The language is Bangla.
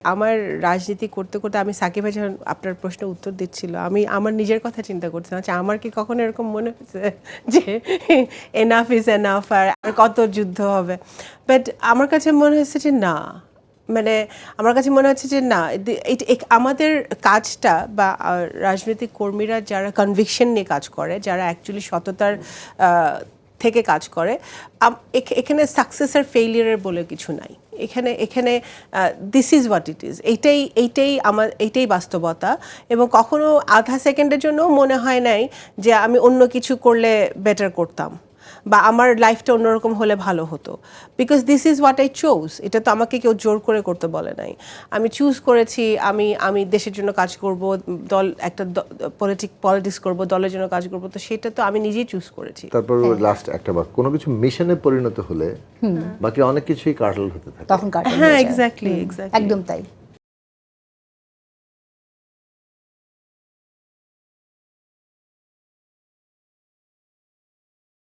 আমার রাজনীতি করতে করতে আমি সাকিব ভাই যখন আপনার প্রশ্নের উত্তর দিচ্ছিল আমি আমার নিজের কথা চিন্তা করছিলাম আচ্ছা আমার কি কখনো এরকম মনে হয়েছে যে এনাফ ইজ এনাফ আর কত যুদ্ধ হবে বাট আমার কাছে মনে হয়েছে যে না মানে আমার কাছে মনে হচ্ছে যে না আমাদের কাজটা বা রাজনৈতিক কর্মীরা যারা কনভিকশন নিয়ে কাজ করে যারা অ্যাকচুয়ালি সততার থেকে কাজ করে এখানে সাকসেস আর ফেইলিয়ারের বলে কিছু নাই এখানে this is what it is এইটাই বাস্তবতা এবং কখনো আধা সেকেন্ডের জন্য মনে হয় নাই যে আমি অন্য কিছু করলে বেটার করতাম বা আমার লাইফটা অন্যরকম হলে ভালো হতো because this is what I choose এটা তো আমাকে কেউ জোর করে করতে বলে নাই আমি চুজ করেছি আমি দেশের জন্য কাজ করব দল একটা পলিটিক্স করব দলের জন্য কাজ করব তো সেটা তো আমি নিজেই চুজ করেছি তারপর লাস্ট একটা বার কোনো কিছু মিশনে পরিণত হলে বাকি অনেক কিছুই কাটল হতে থাকে তখন কাটল হ্যাঁ এক্স্যাক্টলি একদম তাই